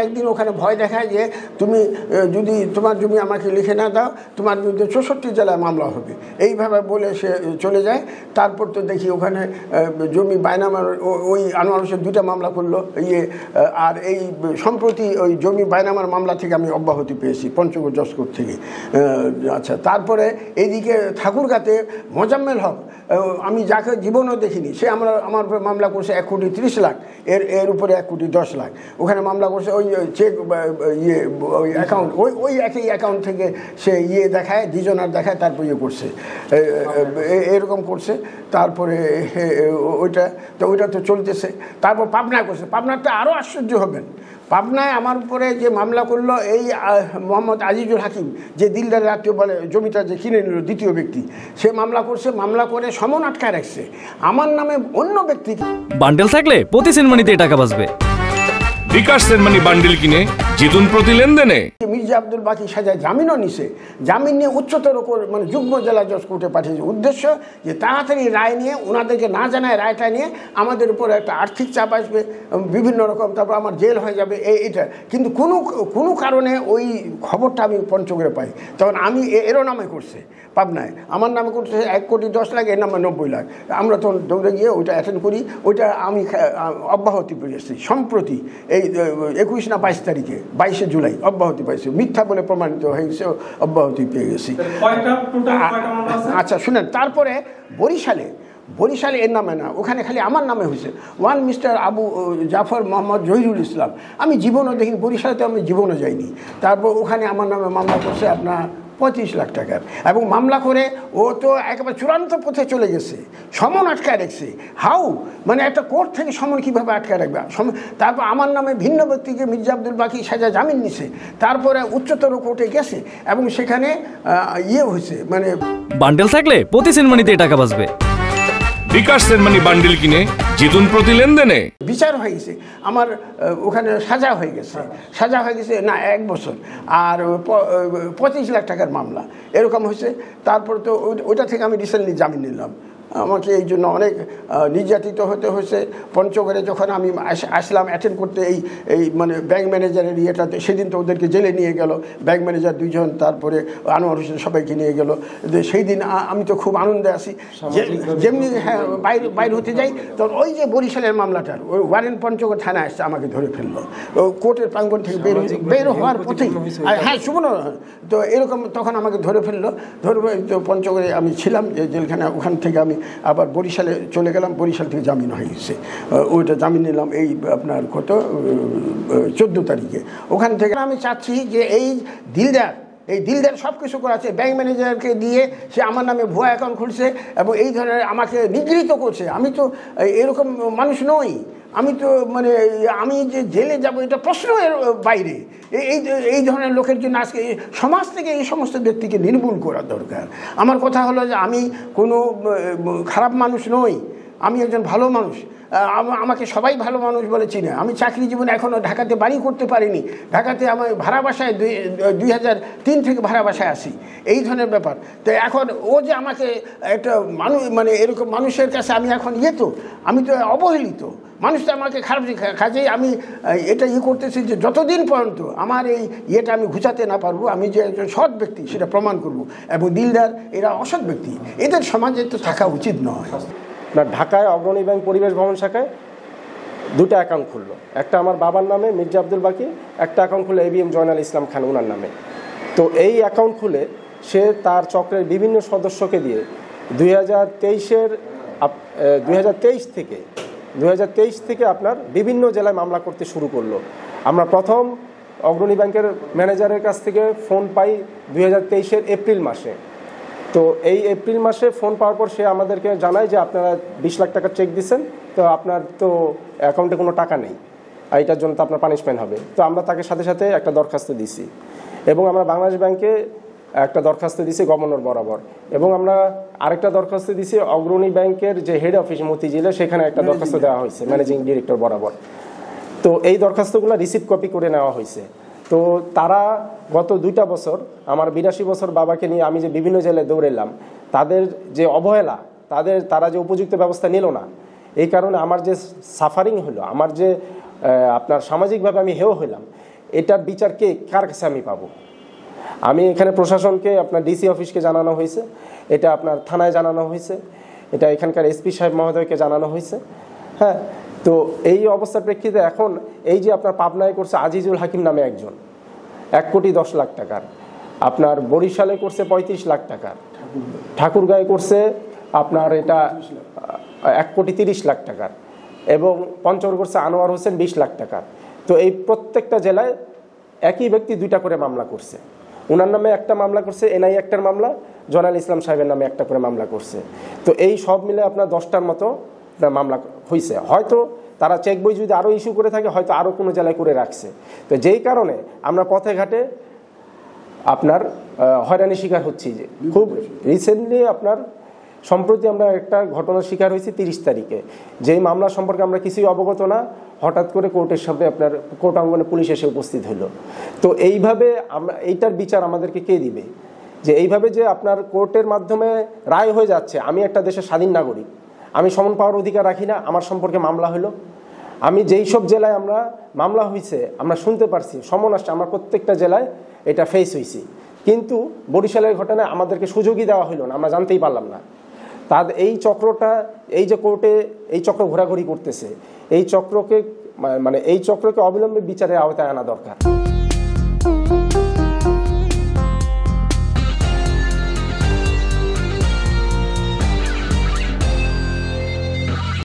একদিন ওখানে ভয় দেখায় যে তুমি যদি তোমার জমি আমাকে লিখে না দাও তোমার বিরুদ্ধে 64 জেলায় মামলা হবে, এইভাবে বলে সে চলে যায়। তারপর তো দেখি ওখানে জমি বায়নামার ওই আনোয়ার হোসেন 2টা মামলা করলো আর এই সম্প্রতি ওই জমি বায়নামার মামলা থেকে আমি অব্যাহতি পেয়েছি পঞ্চগড় জজ কোর্ট থেকে। আচ্ছা, তারপরে এইদিকে ঠাকুরগাঁতে মোজাম্মেল হক, আমি যাকে জীবনও দেখিনি, সে আমার উপরে মামলা করছে 1,30,00,000, এর উপরে 1,10,00,000 ওখানে মামলা করছে। ওই চেক ওই অ্যাকাউন্ট ওই একই অ্যাকাউন্ট থেকে সে দেখায়, ডিজনার দেখায়, তারপর করছে, এরকম করছে। তারপরে ওইটা তো চলতেছে। তারপর পাবনায় করছে। পাবনারটা আরও আশ্চর্য হবেন, পাবনায় আমার উপরে যে মামলা করলো এই মোহাম্মদ আজিজুল হাকিম, যে দিলদারের আত্মীয় বলে, জমিটা যে কিনে নিল দ্বিতীয় ব্যক্তি, সে মামলা করছে। মামলা করে সমন আটকায় রাখছে আমার নামে অন্য ব্যক্তি। বান্ডেল থাকলে প্রতি সেনমানিতে টাকা বাঁচবে। বিকাশ সেনমানি বান্ডেল কিনে জিতুন প্রতি লেনদেনে। মির্জা আব্দুল বাকি সাজায় জামিনও নিছে, জামিন নিয়ে উচ্চতর মানে যুগ্ম জেলা জজ কোর্টে পাঠিয়েছে। উদ্দেশ্য যে তাড়াতাড়ি রায় নিয়ে, ওনাদেরকে না জানায় রায়টা নিয়ে আমাদের উপর একটা আর্থিক চাপ আসবে বিভিন্ন রকম, তারপর আমার জেল হয়ে যাবে এইটা। কিন্তু কোনো কারণে ওই খবরটা আমি পঞ্চগড়ে পাই, তখন আমি এরও নামে করছে পাবনায়, আমার নামে করছে 1,10,00,000, এর নামে 90,00,000। আমরা তখন দৌড়ে গিয়ে ওইটা অ্যাটেন্ড করি, ওইটা আমি অব্যাহতি পেয়েছি সম্প্রতি এই 21 না 22 তারিখে, 22শে জুলাই অব্যাহতি পাইছি, মিথ্যা বলে প্রমাণিত হয়ে গেছে, অব্যাহতি পেয়ে গেছি। আচ্ছা শুনেন, তারপরে বরিশালে এর নামে না, ওখানে খালি আমার নামে হয়েছে, ওয়ান মিস্টার আবু জাফর মোহাম্মদ জহিরুল ইসলাম। আমি জীবনও দেখিনি, বরিশালেতে আমি জীবনও যাইনি। তারপর ওখানে আমার নামে মামলা করছে আপনার 35 লাখ টাকার, এবং মামলা করে ও তো একেবারে চূড়ান্ত পথে চলে গেছে, সমন আটকায় রাখছে। হাউ মানে একটা কোর্ট থেকে সমন কীভাবে আটকায় রাখবে? তারপর আমার নামে ভিন্ন ব্যক্তিকে মির্জা আব্দুল বাকি সাজা জামিন নিছে, তারপরে উচ্চতর কোর্টে গেছে এবং সেখানে হয়েছে মানে বান্ডেল থাকলে প্রতি সেনমানিতে টাকা বাঁচবে। বিকাশ সেনমানি বান্ডেল কিনে জিতুন প্রতি লেনদেনে। বিচার হয়ে গেছে আমার, ওখানে সাজা হয়ে গেছে না 1 বছর, আর 25 লাখ টাকার মামলা এরকম হয়েছে। তারপর তো ওইটা থেকে আমি রিসেন্টলি জামিন নিলাম। আমাকে এই জন্য অনেক নির্যাতিত হতে হয়েছে। পঞ্চগড়ে যখন আমি আসলাম অ্যাটেন্ড করতে এই মানে ব্যাংক ম্যানেজারের ইয়েটাতে, সেদিন তো ওদেরকে জেলে নিয়ে গেল, ব্যাংক ম্যানেজার 2 জন, তারপরে আনোয়ার হোসেন, সবাইকে নিয়ে গেল। সেই দিন আমি তো খুব আনন্দে আছি, যেমনি হ্যাঁ বাইরে হতে যাই, তো ওই যে বরিশালের মামলাটার ওই ওয়ারেন পঞ্চগড় থানায় আসছে, আমাকে ধরে ফেললো কোর্টের প্রাঙ্গণ থেকে বের হওয়ার পথেই। হ্যাঁ শুভন, তো এরকম তখন আমাকে ধরে ফেললো। তো পঞ্চগড়ে আমি ছিলাম যে জেলখানা, ওখান থেকে আমি আবার বরিশালে চলে গেলাম, বরিশাল থেকে জামিন হয়ে গেছে। ওইটা জামিন নিলাম এই আপনার কত 14 তারিখে। ওখান থেকে আমি চাচ্ছি যে এই দিলদার সব কিছু করাচ্ছে, ব্যাংক ম্যানেজারকে দিয়ে সে আমার নামে ভুয়া অ্যাকাউন্ট খুলছে এবং এই ধরনের আমাকে নিগৃহীত করছে। আমি তো এরকম মানুষ নই, আমি তো মানে আমি যে জেলে যাব এটা প্রশ্ন এর বাইরে। এই ধরনের লোকের জন্য আজকে সমাজ থেকে এই সমস্ত ব্যক্তিকে নির্মূল করা দরকার। আমার কথা হলো যে আমি কোনো খারাপ মানুষ নই, আমি একজন ভালো মানুষ। আমাকে সবাই ভালো মানুষ বলে চিনে। আমি চাকরি জীবনে এখনও ঢাকাতে বাড়ি করতে পারিনি, ঢাকাতে আমার ভাড়া বাসায় 2003 থেকে ভাড়া বাসায় আসি, এই ধরনের ব্যাপার। তো এখন ও যে আমাকে একটা মানুষ মানে এরকম মানুষের কাছে আমি এখন আমি তো অবহেলিত, মানুষ তো আমাকে খারাপ কাজেই আমি এটা করতেছি যে যতদিন পর্যন্ত আমার এই আমি ঘুচাতে না পারবো, আমি যে একজন সৎ ব্যক্তি সেটা প্রমাণ করব। এবং দিলদার এরা অসৎ ব্যক্তি, এদের সমাজে তো থাকা উচিত নয়। না, ঢাকায় অগ্রণী ব্যাংক পরিবেশ ভবন শাখায় 2টা অ্যাকাউন্ট খুললো, একটা আমার বাবার নামে মির্জা আব্দুল বাকি, একটা অ্যাকাউন্ট খুলে ABM জয়নাল ইসলাম খান ওনার নামে। তো এই অ্যাকাউন্ট খুলে সে তার চক্রের বিভিন্ন সদস্যকে দিয়ে 2023 থেকে আপনার বিভিন্ন জেলায় মামলা করতে শুরু করলো। আমরা প্রথম অগ্রণী ব্যাংকের ম্যানেজারের কাছ থেকে ফোন পাই 2023-এর এপ্রিল মাসে। তো এই এপ্রিল মাসে ফোন পাওয়ার পর সে আমাদেরকে জানায় যে আপনারা 20 লাখ টাকা চেক দিচ্ছেন, তো আপনার তো অ্যাকাউন্টে কোনো টাকা নেই, আর এটার জন্য তো আপনার পানিশমেন্ট হবে। তো আমরা তাকে সাথে সাথে একটা দরখাস্ত দিছি, এবং আমরা বাংলাদেশ ব্যাংকে একটা দরখাস্ত দিছি গভর্নর বরাবর, এবং আমরা আরেকটা দরখাস্ত দিছি অগ্রণী ব্যাংকের যে হেড অফিস মতিঝিলে, সেখানে একটা দরখাস্ত দেওয়া হয়েছে ম্যানেজিং ডিরেক্টর বরাবর। তো এই দরখাস্তগুলো রিসিভ কপি করে নেওয়া হয়েছে। তো তারা গত 2টা বছর আমার 82 বছর বাবাকে নিয়ে আমি যে বিভিন্ন জেলায় দৌড়েলাম, তাদের যে অবহেলা, তারা যে উপযুক্ত ব্যবস্থা নিল না, এই কারণে আমার যে সাফারিং হলো, আমার যে আপনার সামাজিকভাবে আমি হেয় হইলাম, এটার বিচার কার কাছে আমি পাবো? আমি এখানে প্রশাসনকে, আপনার ডিসি অফিসকে জানানো হয়েছে, এটা আপনার থানায় জানানো হয়েছে, এটা এখানকার এসপি সাহেব মহোদয়কে জানানো হয়েছে। হ্যাঁ, তো এই অবস্থার প্রেক্ষিতে এখন এই যে আপনার পাবনায় করছে আজিজুল হাকিম নামে একজন 1,10,00,000 টাকার, আপনার বরিশালে করছে 35 লাখ টাকার, ঠাকুরগাঁয়ে করছে আপনার এটা 1,30,00,000 টাকার, এবং পঞ্চগড় করছে আনোয়ার হোসেন 20 লাখ টাকার। তো এই প্রত্যেকটা জেলায় একই ব্যক্তি 2টা করে মামলা করছে। ওনার নামে একটা মামলা করছে, এনআই একটার মামলা, জয়নাল ইসলাম সাহেবের নামে একটা করে মামলা করছে। তো এই সব মিলে আপনার 10টার মতো মামলা হয়েছে। হয়তো তারা চেক বই যদি আরও ইস্যু করে থাকে, হয়তো আরও কোনো জেলায় করে রাখছে। তো যেই কারণে আমরা পথে ঘাটে আপনার হয়রানির শিকার হচ্ছি। যে খুব রিসেন্টলি আপনার সম্প্রতি আমরা একটা ঘটনার শিকার হয়েছি 30 তারিখে, যেই মামলা সম্পর্কে আমরা কিছুই অবগত না, হঠাৎ করে কোর্টের সামনে আপনার কোর্ট অঙ্গনে পুলিশ এসে উপস্থিত হলো। তো এইভাবে আমরা এইটার বিচার আমাদেরকে কে দিবে? যে এইভাবে যে আপনার কোর্টের মাধ্যমে রায় হয়ে যাচ্ছে, আমি একটা দেশের স্বাধীন নাগরিক, আমি সমন পাওয়ার অধিকার রাখি না, আমার সম্পর্কে মামলা হলো। আমি যেই সব জেলায় আমরা মামলা হয়েছে আমরা শুনতে পারছি, সমন আসছে, আমরা প্রত্যেকটা জেলায় এটা ফেস হয়েছি, কিন্তু বরিশালের ঘটনায় আমাদেরকে সুযোগই দেওয়া হলো না, আমরা জানতেই পারলাম না। তাদের এই চক্রটা, এই যে কোর্টে এই চক্র ঘোরাঘুরি করতেছে, এই চক্রকে অবিলম্বে বিচারের আওতায় আনা দরকার।